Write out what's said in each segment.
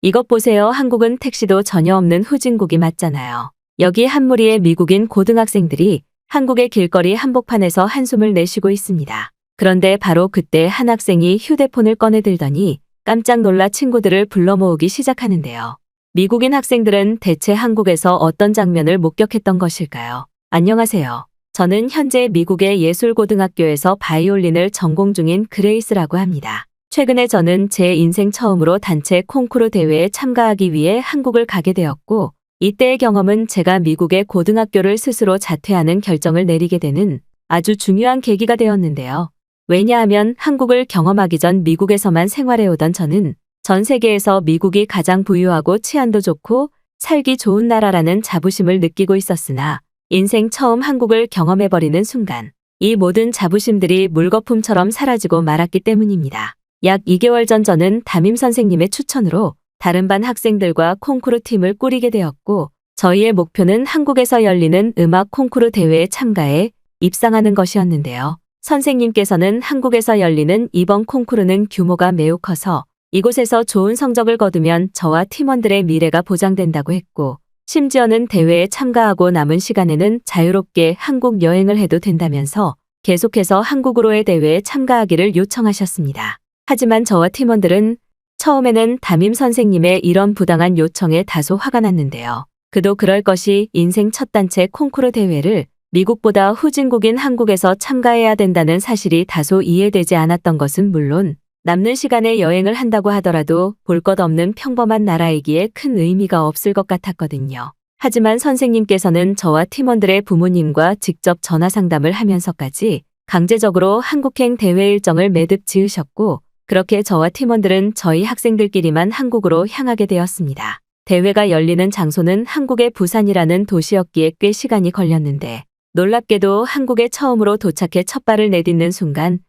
이것 보세요. 한국은 택시도 전혀 없는 후진국이 맞잖아요. 여기 한 무리의 미국인 고등학생들이 한국의 길거리 한복판에서 한숨을 내쉬고 있습니다. 그런데 바로 그때 한 학생이 휴대폰을 꺼내들더니 깜짝 놀라 친구들을 불러 모으기 시작하는데요. 미국인 학생들은 대체 한국에서 어떤 장면을 목격했던 것일까요? 안녕하세요. 저는 현재 미국의 예술고등학교에서 바이올린을 전공 중인 그레이스라고 합니다. 최근에 저는 제 인생 처음으로 단체 콩쿠르 대회에 참가하기 위해 한국을 가게 되었고, 이때의 경험은 제가 미국의 고등학교를 스스로 자퇴하는 결정을 내리게 되는 아주 중요한 계기가 되었는데요. 왜냐하면 한국을 경험하기 전 미국에서만 생활해오던 저는 전 세계에서 미국이 가장 부유하고 치안도 좋고 살기 좋은 나라라는 자부심을 느끼고 있었으나 인생 처음 한국을 경험해버리는 순간 이 모든 자부심들이 물거품처럼 사라지고 말았기 때문입니다. 약 2개월 전 저는 담임 선생님의 추천으로 다른 반 학생들과 콩쿠르 팀을 꾸리게 되었고, 저희의 목표는 한국에서 열리는 음악 콩쿠르 대회에 참가해 입상하는 것이었는데요. 선생님께서는 한국에서 열리는 이번 콩쿠르는 규모가 매우 커서 이곳에서 좋은 성적을 거두면 저와 팀원들의 미래가 보장된다고 했고, 심지어는 대회에 참가하고 남은 시간에는 자유롭게 한국 여행을 해도 된다면서 계속해서 한국으로의 대회에 참가하기를 요청하셨습니다. 하지만 저와 팀원들은 처음에는 담임 선생님의 이런 부당한 요청에 다소 화가 났는데요. 그도 그럴 것이 인생 첫 단체 콩쿠르 대회를 미국보다 후진국인 한국에서 참가해야 된다는 사실이 다소 이해되지 않았던 것은 물론 남는 시간에 여행을 한다고 하더라도 볼 것 없는 평범한 나라이기에 큰 의미가 없을 것 같았거든요. 하지만 선생님께서는 저와 팀원들의 부모님과 직접 전화 상담을 하면서까지 강제적으로 한국행 대회 일정을 매듭 지으셨고, 그렇게 저와 팀원들은 저희 학생들끼리만 한국으로 향하게 되었습니다. 대회가 열리는 장소는 한국의 부산이라는 도시였기에 꽤 시간이 걸렸는데, 놀랍게도 한국에 처음으로 도착해 첫 발을 내딛는 순간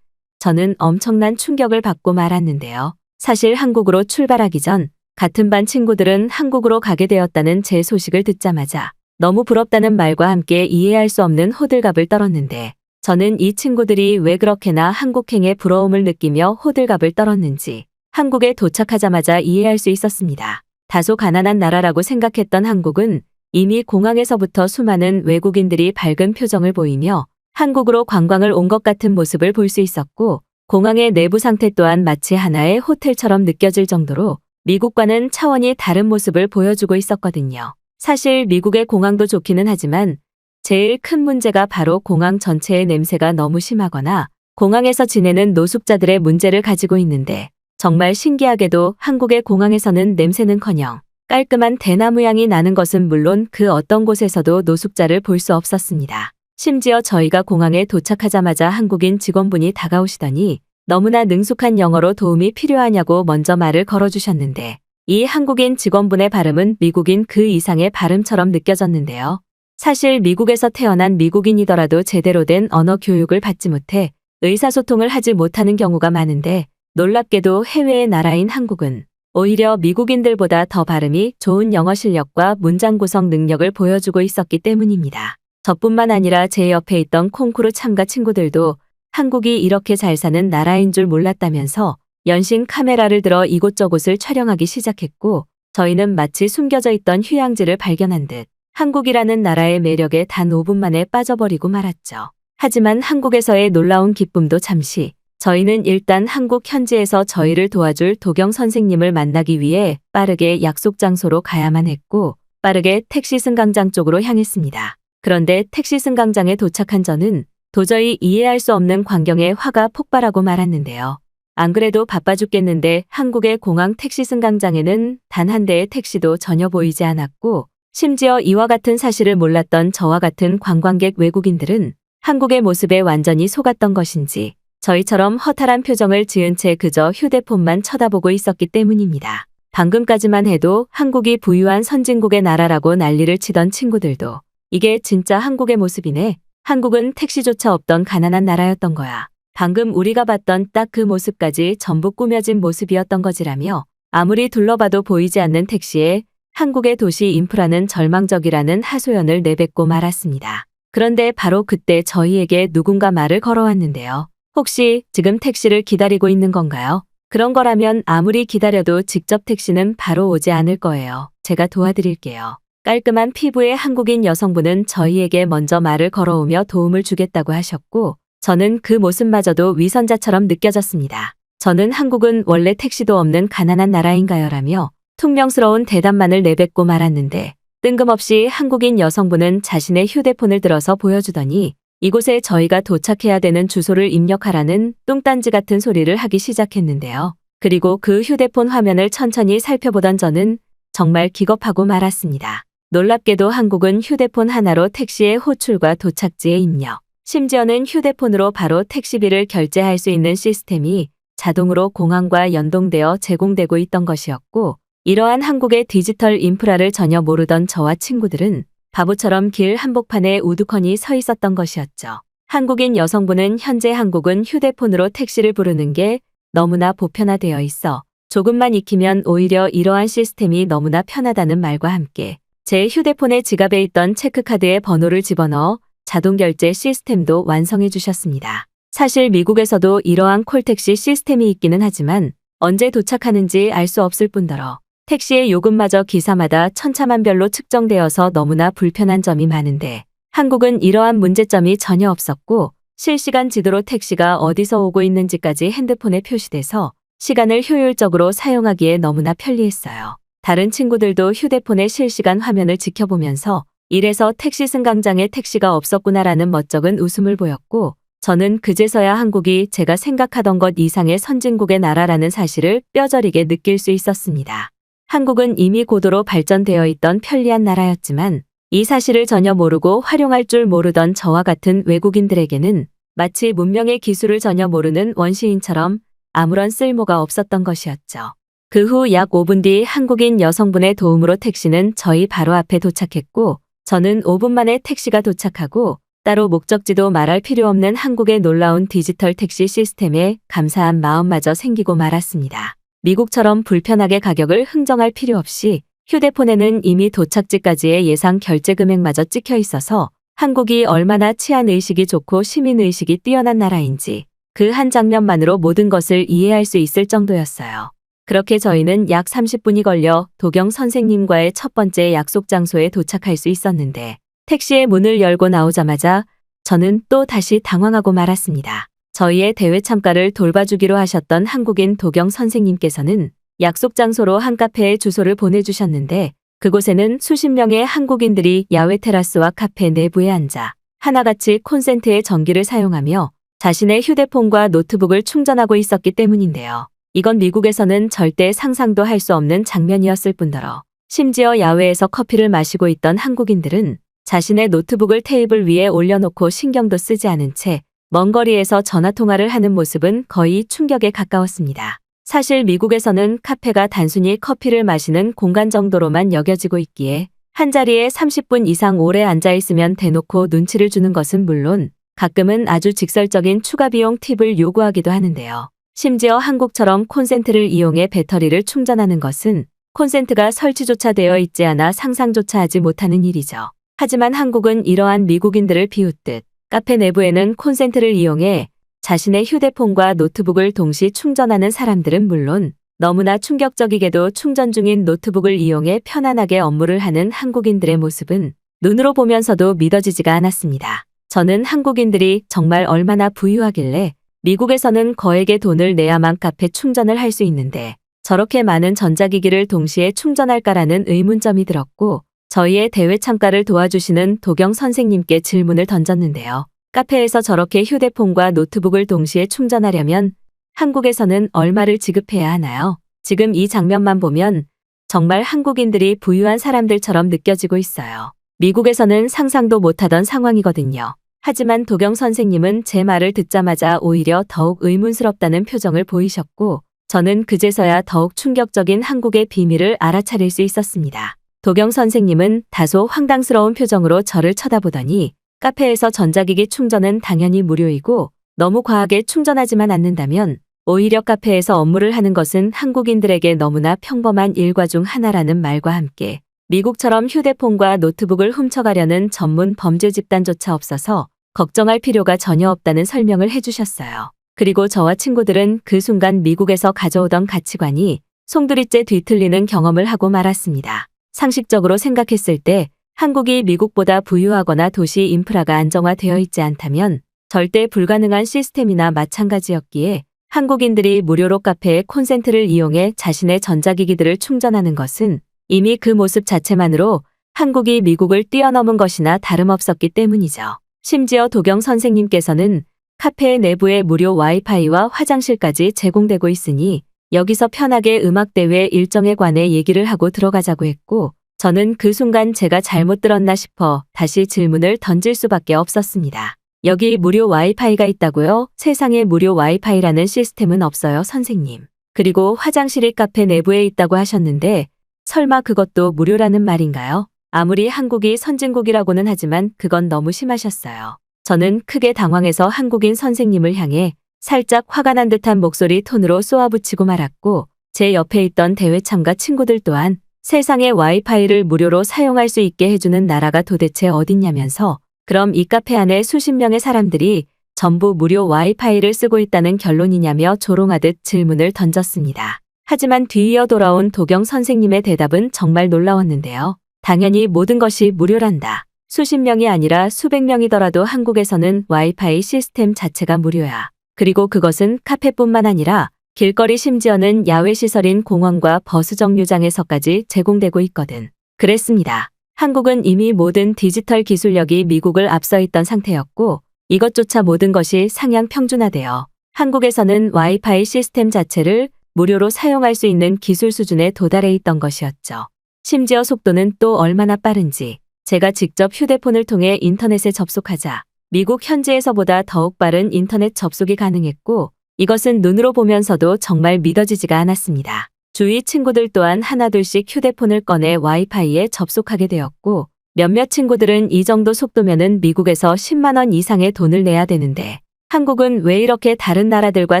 저는 엄청난 충격을 받고 말았는데요. 사실 한국으로 출발하기 전 같은 반 친구들은 한국으로 가게 되었다는 제 소식을 듣자마자 너무 부럽다는 말과 함께 이해할 수 없는 호들갑을 떨었는데, 저는 이 친구들이 왜 그렇게나 한국행에 부러움을 느끼며 호들갑을 떨었는지 한국에 도착하자마자 이해할 수 있었습니다. 다소 가난한 나라라고 생각했던 한국은 이미 공항에서부터 수많은 외국인들이 밝은 표정을 보이며 한국으로 관광을 온 것 같은 모습을 볼 수 있었고, 공항의 내부 상태 또한 마치 하나의 호텔처럼 느껴질 정도로 미국과는 차원이 다른 모습을 보여주고 있었거든요. 사실 미국의 공항도 좋기는 하지만 제일 큰 문제가 바로 공항 전체의 냄새가 너무 심하거나 공항에서 지내는 노숙자들의 문제를 가지고 있는데, 정말 신기하게도 한국의 공항에서는 냄새는커녕 깔끔한 대나무 향이 나는 것은 물론 그 어떤 곳에서도 노숙자를 볼 수 없었습니다. 심지어 저희가 공항에 도착하자마자 한국인 직원분이 다가오시더니 너무나 능숙한 영어로 도움이 필요하냐고 먼저 말을 걸어주셨는데, 이 한국인 직원분의 발음은 미국인 그 이상의 발음처럼 느껴졌는데요. 사실 미국에서 태어난 미국인이더라도 제대로 된 언어 교육을 받지 못해 의사소통을 하지 못하는 경우가 많은데, 놀랍게도 해외의 나라인 한국은 오히려 미국인들보다 더 발음이 좋은 영어 실력과 문장 구성 능력을 보여주고 있었기 때문입니다. 저뿐만 아니라 제 옆에 있던 콩쿠르 참가 친구들도 한국이 이렇게 잘 사는 나라인 줄 몰랐다면서 연신 카메라를 들어 이곳저곳을 촬영하기 시작했고, 저희는 마치 숨겨져 있던 휴양지를 발견한 듯 한국이라는 나라의 매력에 단 5분 만에 빠져버리고 말았죠. 하지만 한국에서의 놀라운 기쁨도 잠시, 저희는 일단 한국 현지에서 저희를 도와줄 도경 선생님을 만나기 위해 빠르게 약속 장소로 가야만 했고, 빠르게 택시 승강장 쪽으로 향했습니다. 그런데 택시 승강장에 도착한 저는 도저히 이해할 수 없는 광경에 화가 폭발하고 말았는데요. 안 그래도 바빠 죽겠는데 한국의 공항 택시 승강장에는 단 한 대의 택시도 전혀 보이지 않았고, 심지어 이와 같은 사실을 몰랐던 저와 같은 관광객 외국인들은 한국의 모습에 완전히 속았던 것인지 저희처럼 허탈한 표정을 지은 채 그저 휴대폰만 쳐다보고 있었기 때문입니다. 방금까지만 해도 한국이 부유한 선진국의 나라라고 난리를 치던 친구들도 이게 진짜 한국의 모습이네. 한국은 택시조차 없던 가난한 나라였던 거야. 방금 우리가 봤던 딱 그 모습까지 전부 꾸며진 모습이었던 거지라며 아무리 둘러봐도 보이지 않는 택시에 한국의 도시 인프라는 절망적이라는 하소연을 내뱉고 말았습니다. 그런데 바로 그때 저희에게 누군가 말을 걸어왔는데요. 혹시 지금 택시를 기다리고 있는 건가요? 그런 거라면 아무리 기다려도 직접 택시는 바로 오지 않을 거예요. 제가 도와드릴게요. 깔끔한 피부의 한국인 여성분은 저희에게 먼저 말을 걸어오며 도움을 주겠다고 하셨고, 저는 그 모습마저도 위선자처럼 느껴졌습니다. 저는 한국은 원래 택시도 없는 가난한 나라인가요? 라며 퉁명스러운 대답만을 내뱉고 말았는데, 뜬금없이 한국인 여성분은 자신의 휴대폰을 들어서 보여주더니 이곳에 저희가 도착해야 되는 주소를 입력하라는 뚱딴지 같은 소리를 하기 시작했는데요. 그리고 그 휴대폰 화면을 천천히 살펴보던 저는 정말 기겁하고 말았습니다. 놀랍게도 한국은 휴대폰 하나로 택시의 호출과 도착지에 입력, 심지어는 휴대폰으로 바로 택시비를 결제할 수 있는 시스템이 자동으로 공항과 연동되어 제공되고 있던 것이었고, 이러한 한국의 디지털 인프라를 전혀 모르던 저와 친구들은 바보처럼 길 한복판에 우두커니 서 있었던 것이었죠. 한국인 여성분은 현재 한국은 휴대폰으로 택시를 부르는 게 너무나 보편화되어 있어 조금만 익히면 오히려 이러한 시스템이 너무나 편하다는 말과 함께 제 휴대폰의 지갑에 있던 체크카드의 번호를 집어넣어 자동 결제 시스템도 완성해 주셨습니다. 사실 미국에서도 이러한 콜택시 시스템이 있기는 하지만 언제 도착하는지 알 수 없을 뿐더러 택시의 요금마저 기사마다 천차만별로 측정되어서 너무나 불편한 점이 많은데, 한국은 이러한 문제점이 전혀 없었고 실시간 지도로 택시가 어디서 오고 있는지까지 핸드폰에 표시돼서 시간을 효율적으로 사용하기에 너무나 편리했어요. 다른 친구들도 휴대폰의 실시간 화면을 지켜보면서 이래서 택시 승강장에 택시가 없었구나라는 멋쩍은 웃음을 보였고, 저는 그제서야 한국이 제가 생각하던 것 이상의 선진국의 나라라는 사실을 뼈저리게 느낄 수 있었습니다. 한국은 이미 고도로 발전되어 있던 편리한 나라였지만 이 사실을 전혀 모르고 활용할 줄 모르던 저와 같은 외국인들에게는 마치 문명의 기술을 전혀 모르는 원시인처럼 아무런 쓸모가 없었던 것이었죠. 그 후 약 5분 뒤 한국인 여성분의 도움으로 택시는 저희 바로 앞에 도착했고, 저는 5분 만에 택시가 도착하고 따로 목적지도 말할 필요 없는 한국의 놀라운 디지털 택시 시스템에 감사한 마음마저 생기고 말았습니다. 미국처럼 불편하게 가격을 흥정할 필요 없이 휴대폰에는 이미 도착지까지의 예상 결제 금액마저 찍혀 있어서 한국이 얼마나 치안의식이 좋고 시민의식이 뛰어난 나라인지 그 한 장면만으로 모든 것을 이해할 수 있을 정도였어요. 그렇게 저희는 약 30분이 걸려 도경 선생님과의 첫 번째 약속 장소에 도착할 수 있었는데, 택시의 문을 열고 나오자마자 저는 또 다시 당황하고 말았습니다. 저희의 대회 참가를 돌봐주기로 하셨던 한국인 도경 선생님께서는 약속 장소로 한 카페의 주소를 보내주셨는데, 그곳에는 수십 명의 한국인들이 야외 테라스와 카페 내부에 앉아 하나같이 콘센트의 전기를 사용하며 자신의 휴대폰과 노트북을 충전하고 있었기 때문인데요. 이건 미국에서는 절대 상상도 할 수 없는 장면이었을 뿐더러 심지어 야외에서 커피를 마시고 있던 한국인들은 자신의 노트북을 테이블 위에 올려놓고 신경도 쓰지 않은 채 먼 거리에서 전화통화를 하는 모습은 거의 충격에 가까웠습니다. 사실 미국에서는 카페가 단순히 커피를 마시는 공간 정도로만 여겨지고 있기에 한자리에 30분 이상 오래 앉아있으면 대놓고 눈치를 주는 것은 물론 가끔은 아주 직설적인 추가 비용 팁을 요구하기도 하는데요. 심지어 한국처럼 콘센트를 이용해 배터리를 충전하는 것은 콘센트가 설치조차 되어 있지 않아 상상조차 하지 못하는 일이죠. 하지만 한국은 이러한 미국인들을 비웃듯 카페 내부에는 콘센트를 이용해 자신의 휴대폰과 노트북을 동시 충전하는 사람들은 물론 너무나 충격적이게도 충전 중인 노트북을 이용해 편안하게 업무를 하는 한국인들의 모습은 눈으로 보면서도 믿어지지가 않았습니다. 저는 한국인들이 정말 얼마나 부유하길래 미국에서는 거액의 돈을 내야만 카페 충전을 할 수 있는데 저렇게 많은 전자기기를 동시에 충전할까라는 의문점이 들었고, 저희의 대회 참가를 도와주시는 도경 선생님께 질문을 던졌는데요. 카페에서 저렇게 휴대폰과 노트북을 동시에 충전하려면 한국에서는 얼마를 지급해야 하나요? 지금 이 장면만 보면 정말 한국인들이 부유한 사람들처럼 느껴지고 있어요. 미국에서는 상상도 못하던 상황이거든요. 하지만 도경 선생님은 제 말을 듣자마자 오히려 더욱 의문스럽다는 표정을 보이셨고, 저는 그제서야 더욱 충격적인 한국의 비밀을 알아차릴 수 있었습니다. 도경 선생님은 다소 황당스러운 표정으로 저를 쳐다보더니 카페에서 전자기기 충전은 당연히 무료이고 너무 과하게 충전하지만 않는다면 오히려 카페에서 업무를 하는 것은 한국인들에게 너무나 평범한 일과 중 하나라는 말과 함께 미국처럼 휴대폰과 노트북을 훔쳐가려는 전문 범죄 집단조차 없어서 걱정할 필요가 전혀 없다는 설명을 해주셨어요. 그리고 저와 친구들은 그 순간 미국에서 가져오던 가치관이 송두리째 뒤틀리는 경험을 하고 말았습니다. 상식적으로 생각했을 때 한국이 미국보다 부유하거나 도시 인프라가 안정화되어 있지 않다면 절대 불가능한 시스템이나 마찬가지였기에 한국인들이 무료로 카페의 콘센트를 이용해 자신의 전자기기들을 충전하는 것은 이미 그 모습 자체만으로 한국이 미국을 뛰어넘은 것이나 다름없었기 때문이죠. 심지어 도경 선생님께서는 카페의 내부에 무료 와이파이와 화장실까지 제공되고 있으니 여기서 편하게 음악대회 일정에 관해 얘기를 하고 들어가자고 했고, 저는 그 순간 제가 잘못 들었나 싶어 다시 질문을 던질 수밖에 없었습니다. 여기 무료 와이파이가 있다고요? 세상에 무료 와이파이라는 시스템은 없어요, 선생님. 그리고 화장실이 카페 내부에 있다고 하셨는데 설마 그것도 무료라는 말인가요? 아무리 한국이 선진국이라고는 하지만 그건 너무 심하셨어요. 저는 크게 당황해서 한국인 선생님을 향해 살짝 화가 난 듯한 목소리 톤으로 쏘아붙이고 말았고, 제 옆에 있던 대회 참가 친구들 또한 세상에 와이파이를 무료로 사용할 수 있게 해주는 나라가 도대체 어딨냐면서 그럼 이 카페 안에 수십 명의 사람들이 전부 무료 와이파이를 쓰고 있다는 결론이냐며 조롱하듯 질문을 던졌습니다. 하지만 뒤이어 돌아온 도경 선생님의 대답은 정말 놀라웠는데요. 당연히 모든 것이 무료란다. 수십 명이 아니라 수백 명이더라도 한국에서는 와이파이 시스템 자체가 무료야. 그리고 그것은 카페뿐만 아니라 길거리 심지어는 야외 시설인 공원과 버스 정류장에서까지 제공되고 있거든. 그랬습니다. 한국은 이미 모든 디지털 기술력이 미국을 앞서 있던 상태였고 이것조차 모든 것이 상향 평준화되어 한국에서는 와이파이 시스템 자체를 무료로 사용할 수 있는 기술 수준에 도달해 있던 것이었죠. 심지어 속도는 또 얼마나 빠른지 제가 직접 휴대폰을 통해 인터넷에 접속하자 미국 현지에서보다 더욱 빠른 인터넷 접속이 가능했고 이것은 눈으로 보면서도 정말 믿어지지가 않았습니다. 주위 친구들 또한 하나둘씩 휴대폰을 꺼내 와이파이에 접속하게 되었고 몇몇 친구들은 이 정도 속도면은 미국에서 10만 원 이상의 돈을 내야 되는데 한국은 왜 이렇게 다른 나라들과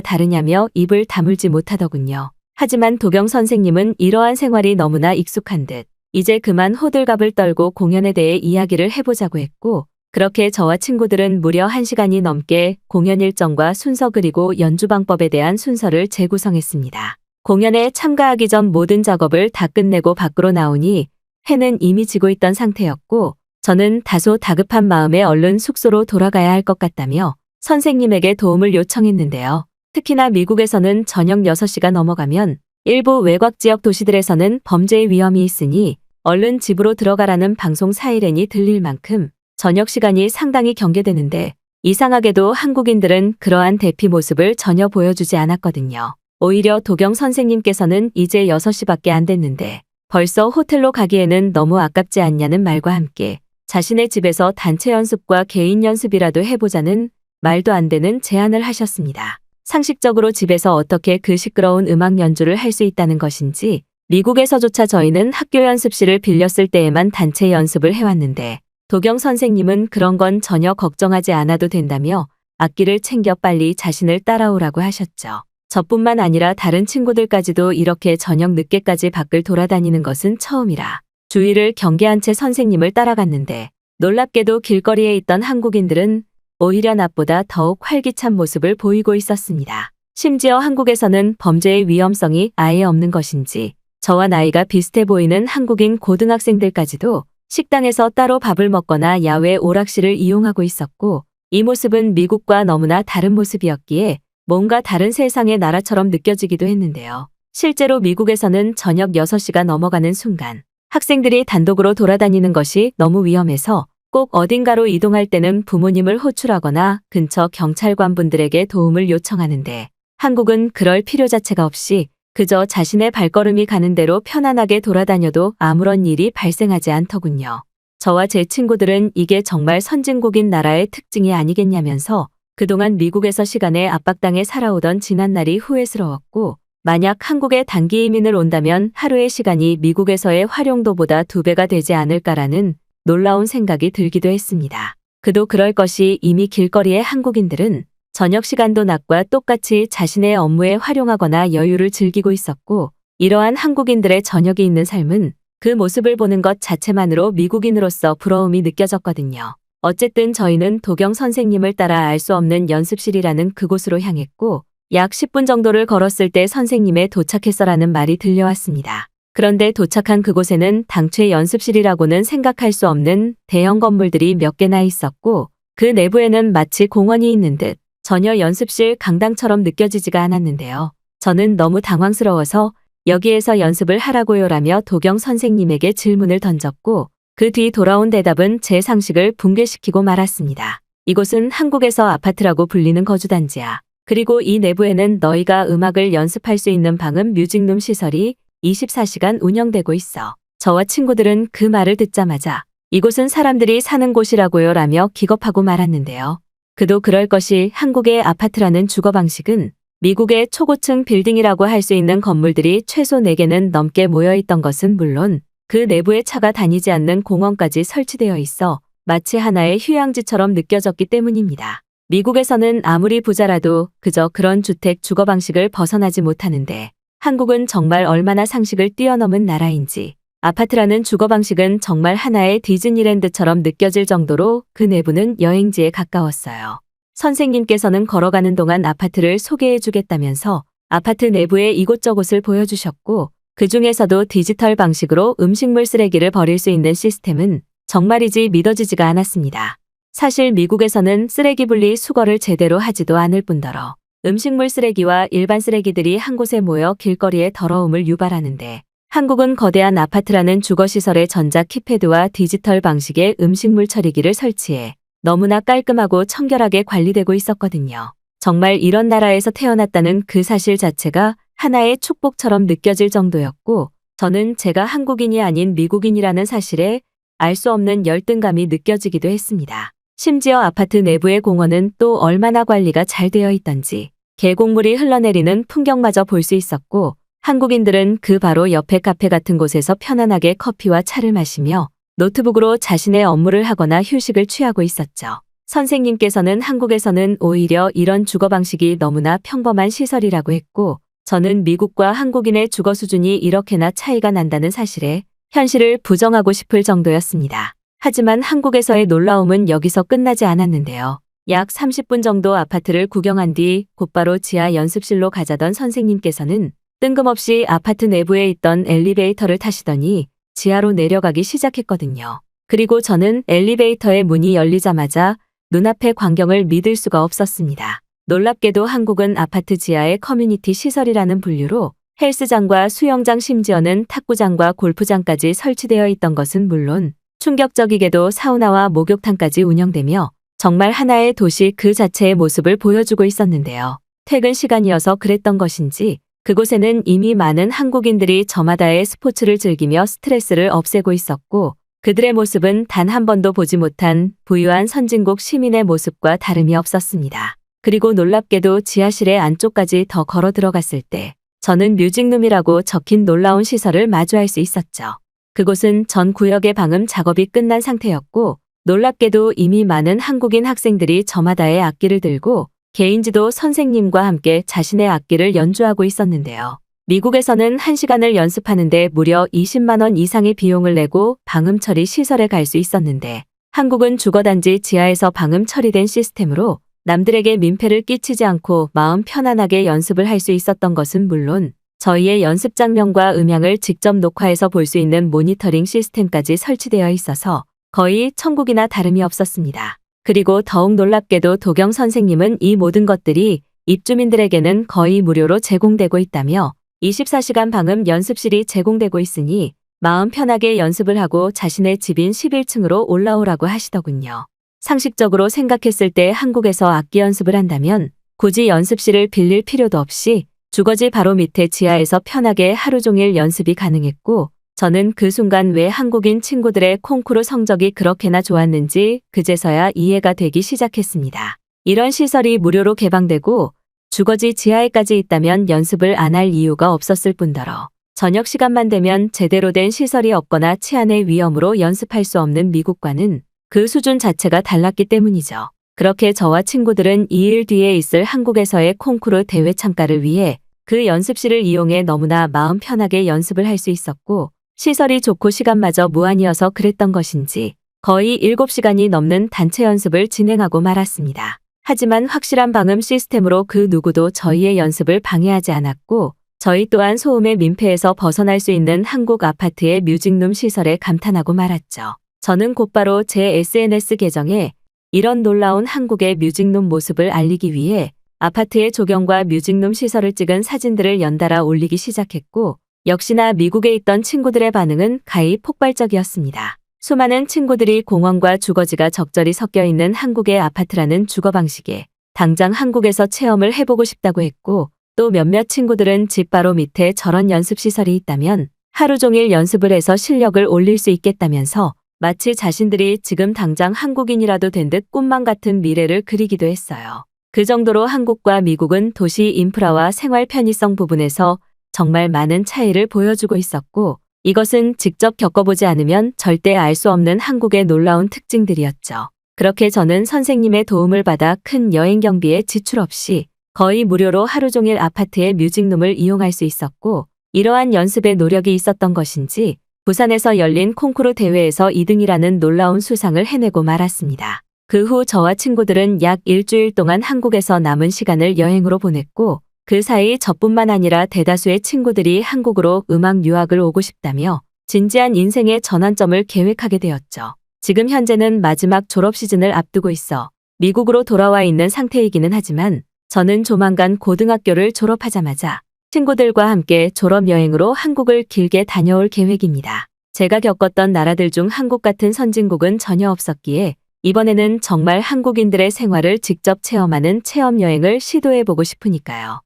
다르냐며 입을 다물지 못하더군요. 하지만 도경 선생님은 이러한 생활이 너무나 익숙한 듯 이제 그만 호들갑을 떨고 공연에 대해 이야기를 해보자고 했고 그렇게 저와 친구들은 무려 1시간이 넘게 공연 일정과 순서 그리고 연주 방법에 대한 순서를 재구성했습니다. 공연에 참가하기 전 모든 작업을 다 끝내고 밖으로 나오니 해는 이미 지고 있던 상태였고 저는 다소 다급한 마음에 얼른 숙소로 돌아가야 할 것 같다며 선생님에게 도움을 요청했는데요. 특히나 미국에서는 저녁 6시가 넘어가면 일부 외곽 지역 도시들에서는 범죄의 위험이 있으니 얼른 집으로 들어가라는 방송 사이렌이 들릴 만큼 저녁 시간이 상당히 경계되는데 이상하게도 한국인들은 그러한 대피 모습을 전혀 보여주지 않았거든요. 오히려 도경 선생님께서는 이제 6시밖에 안 됐는데 벌써 호텔로 가기에는 너무 아깝지 않냐는 말과 함께 자신의 집에서 단체 연습과 개인 연습이라도 해보자는 말도 안 되는 제안을 하셨습니다. 상식적으로 집에서 어떻게 그 시끄러운 음악 연주를 할 수 있다는 것인지 미국에서조차 저희는 학교 연습실을 빌렸을 때에만 단체 연습을 해왔는데 도경 선생님은 그런 건 전혀 걱정하지 않아도 된다며 악기를 챙겨 빨리 자신을 따라오라고 하셨죠. 저뿐만 아니라 다른 친구들까지도 이렇게 저녁 늦게까지 밖을 돌아다니는 것은 처음이라 주의를 경계한 채 선생님을 따라갔는데 놀랍게도 길거리에 있던 한국인들은 오히려 낮보다 더욱 활기찬 모습을 보이고 있었습니다. 심지어 한국에서는 범죄의 위험성이 아예 없는 것인지 저와 나이가 비슷해 보이는 한국인 고등학생들까지도 식당에서 따로 밥을 먹거나 야외 오락실을 이용하고 있었고 이 모습은 미국과 너무나 다른 모습이었기에 뭔가 다른 세상의 나라처럼 느껴지기도 했는데요. 실제로 미국에서는 저녁 6시가 넘어가는 순간 학생들이 단독으로 돌아다니는 것이 너무 위험해서 꼭 어딘가로 이동할 때는 부모님을 호출하거나 근처 경찰관분들에게 도움을 요청하는데 한국은 그럴 필요 자체가 없이 그저 자신의 발걸음이 가는 대로 편안하게 돌아다녀도 아무런 일이 발생하지 않더군요. 저와 제 친구들은 이게 정말 선진국인 나라의 특징이 아니겠냐면서 그동안 미국에서 시간에 압박당해 살아오던 지난날이 후회스러웠고 만약 한국에 단기 이민을 온다면 하루의 시간이 미국에서의 활용도보다 2배가 되지 않을까라는 놀라운 생각이 들기도 했습니다. 그도 그럴 것이 이미 길거리의 한국인들은 저녁 시간도 낮과 똑같이 자신의 업무에 활용하거나 여유를 즐기고 있었고 이러한 한국인들의 저녁이 있는 삶은 그 모습을 보는 것 자체만으로 미국인으로서 부러움이 느껴졌거든요. 어쨌든 저희는 도경 선생님을 따라 알 수 없는 연습실이라는 그곳으로 향했고 약 10분 정도를 걸었을 때 선생님의 도착했어라는 말이 들려왔습니다. 그런데 도착한 그곳에는 당최 연습실이라고는 생각할 수 없는 대형 건물들이 몇 개나 있었고 그 내부에는 마치 공원이 있는 듯 전혀 연습실 강당처럼 느껴지지가 않았는데요. 저는 너무 당황스러워서 여기에서 연습을 하라고요라며 도경 선생님에게 질문을 던졌고 그 뒤 돌아온 대답은 제 상식을 붕괴시키고 말았습니다. 이곳은 한국에서 아파트라고 불리는 거주단지야. 그리고 이 내부에는 너희가 음악을 연습할 수 있는 방음 뮤직룸 시설이 24시간 운영되고 있어. 저와 친구들은 그 말을 듣자마자 이곳은 사람들이 사는 곳이라고요 라며 기겁하고 말았는데요. 그도 그럴 것이 한국의 아파트라는 주거 방식은 미국의 초고층 빌딩이라고 할 수 있는 건물들이 최소 4개는 넘게 모여있던 것은 물론 그 내부에 차가 다니지 않는 공원까지 설치되어 있어 마치 하나의 휴양지처럼 느껴졌기 때문입니다. 미국에서는 아무리 부자라도 그저 그런 주택 주거 방식을 벗어나지 못하는데 한국은 정말 얼마나 상식을 뛰어넘은 나라인지 아파트라는 주거 방식은 정말 하나의 디즈니랜드처럼 느껴질 정도로 그 내부는 여행지에 가까웠어요. 선생님께서는 걸어가는 동안 아파트를 소개해 주겠다면서 아파트 내부의 이곳저곳을 보여주셨고 그 중에서도 디지털 방식으로 음식물 쓰레기를 버릴 수 있는 시스템은 정말이지 믿어지지가 않았습니다. 사실 미국에서는 쓰레기 분리 수거를 제대로 하지도 않을 뿐더러 음식물 쓰레기와 일반 쓰레기들이 한 곳에 모여 길거리에 더러움을 유발하는데 한국은 거대한 아파트라는 주거시설의 전자 키패드와 디지털 방식의 음식물 처리기를 설치해 너무나 깔끔하고 청결하게 관리되고 있었거든요. 정말 이런 나라에서 태어났다는 그 사실 자체가 하나의 축복처럼 느껴질 정도였고 저는 제가 한국인이 아닌 미국인이라는 사실에 알 수 없는 열등감이 느껴지기도 했습니다. 심지어 아파트 내부의 공원은 또 얼마나 관리가 잘 되어 있던지 계곡물이 흘러내리는 풍경마저 볼 수 있었고 한국인들은 그 바로 옆에 카페 같은 곳에서 편안하게 커피와 차를 마시며 노트북으로 자신의 업무를 하거나 휴식을 취하고 있었죠. 선생님께서는 한국에서는 오히려 이런 주거 방식이 너무나 평범한 시설이라고 했고 저는 미국과 한국인의 주거 수준이 이렇게나 차이가 난다는 사실에 현실을 부정하고 싶을 정도였습니다. 하지만 한국에서의 놀라움은 여기서 끝나지 않았는데요. 약 30분 정도 아파트를 구경한 뒤 곧바로 지하 연습실로 가자던 선생님께서는 뜬금없이 아파트 내부에 있던 엘리베이터를 타시더니 지하로 내려가기 시작했거든요. 그리고 저는 엘리베이터의 문이 열리자마자 눈앞의 광경을 믿을 수가 없었습니다. 놀랍게도 한국은 아파트 지하의 커뮤니티 시설이라는 분류로 헬스장과 수영장 심지어는 탁구장과 골프장까지 설치되어 있던 것은 물론 충격적이게도 사우나와 목욕탕까지 운영되며 정말 하나의 도시 그 자체의 모습을 보여주고 있었는데요. 퇴근 시간이어서 그랬던 것인지 그곳에는 이미 많은 한국인들이 저마다의 스포츠를 즐기며 스트레스를 없애고 있었고 그들의 모습은 단 한 번도 보지 못한 부유한 선진국 시민의 모습과 다름이 없었습니다. 그리고 놀랍게도 지하실의 안쪽까지 더 걸어 들어갔을 때 저는 뮤직룸이라고 적힌 놀라운 시설을 마주할 수 있었죠. 그곳은 전 구역의 방음 작업이 끝난 상태였고 놀랍게도 이미 많은 한국인 학생들이 저마다의 악기를 들고 개인지도 선생님과 함께 자신의 악기를 연주하고 있었는데요. 미국에서는 1시간을 연습하는데 무려 20만 원 이상의 비용을 내고 방음 처리 시설에 갈 수 있었는데 한국은 주거단지 지하에서 방음 처리된 시스템으로 남들에게 민폐를 끼치지 않고 마음 편안하게 연습을 할 수 있었던 것은 물론 저희의 연습 장면과 음향을 직접 녹화해서 볼 수 있는 모니터링 시스템까지 설치되어 있어서 거의 천국이나 다름이 없었습니다. 그리고 더욱 놀랍게도 도경 선생님은 이 모든 것들이 입주민들에게는 거의 무료로 제공되고 있다며 24시간 방음 연습실이 제공되고 있으니 마음 편하게 연습을 하고 자신의 집인 11층으로 올라오라고 하시더군요. 상식적으로 생각했을 때 한국에서 악기 연습을 한다면 굳이 연습실을 빌릴 필요도 없이 주거지 바로 밑에 지하에서 편하게 하루 종일 연습이 가능했고 저는 그 순간 왜 한국인 친구들의 콩쿠르 성적이 그렇게나 좋았는지 그제서야 이해가 되기 시작했습니다. 이런 시설이 무료로 개방되고 주거지 지하에까지 있다면 연습을 안 할 이유가 없었을 뿐더러 저녁 시간만 되면 제대로 된 시설이 없거나 치안의 위험으로 연습할 수 없는 미국과는 그 수준 자체가 달랐기 때문이죠. 그렇게 저와 친구들은 2일 뒤에 있을 한국에서의 콩쿠르 대회 참가를 위해 그 연습실을 이용해 너무나 마음 편하게 연습을 할 수 있었고 시설이 좋고 시간마저 무한이어서 그랬던 것인지 거의 7시간이 넘는 단체 연습을 진행하고 말았습니다. 하지만 확실한 방음 시스템으로 그 누구도 저희의 연습을 방해하지 않았고 저희 또한 소음의 민폐에서 벗어날 수 있는 한국 아파트의 뮤직룸 시설에 감탄하고 말았죠. 저는 곧바로 제 SNS 계정에 이런 놀라운 한국의 뮤직룸 모습을 알리기 위해 아파트의 조경과 뮤직룸 시설을 찍은 사진들을 연달아 올리기 시작했고 역시나 미국에 있던 친구들의 반응은 가히 폭발적이었습니다. 수많은 친구들이 공원과 주거지가 적절히 섞여 있는 한국의 아파트라는 주거 방식에 당장 한국에서 체험을 해보고 싶다고 했고 또 몇몇 친구들은 집 바로 밑에 저런 연습시설이 있다면 하루 종일 연습을 해서 실력을 올릴 수 있겠다면서 마치 자신들이 지금 당장 한국인이라도 된 듯 꿈만 같은 미래를 그리기도 했어요. 그 정도로 한국과 미국은 도시 인프라와 생활 편의성 부분에서 정말 많은 차이를 보여주고 있었고 이것은 직접 겪어보지 않으면 절대 알 수 없는 한국의 놀라운 특징들이었죠. 그렇게 저는 선생님의 도움을 받아 큰 여행 경비에 지출 없이 거의 무료로 하루 종일 아파트의 뮤직룸을 이용할 수 있었고 이러한 연습에 노력이 있었던 것인지 부산에서 열린 콩쿠르 대회에서 2등이라는 놀라운 수상을 해내고 말았습니다. 그 후 저와 친구들은 약 일주일 동안 한국에서 남은 시간을 여행으로 보냈고 그 사이 저뿐만 아니라 대다수의 친구들이 한국으로 음악 유학을 오고 싶다며 진지한 인생의 전환점을 계획하게 되었죠. 지금 현재는 마지막 졸업 시즌을 앞두고 있어 미국으로 돌아와 있는 상태이기는 하지만 저는 조만간 고등학교를 졸업하자마자 친구들과 함께 졸업여행으로 한국을 길게 다녀올 계획입니다. 제가 겪었던 나라들 중 한국 같은 선진국은 전혀 없었기에 이번에는 정말 한국인들의 생활을 직접 체험하는 체험여행을 시도해보고 싶으니까요.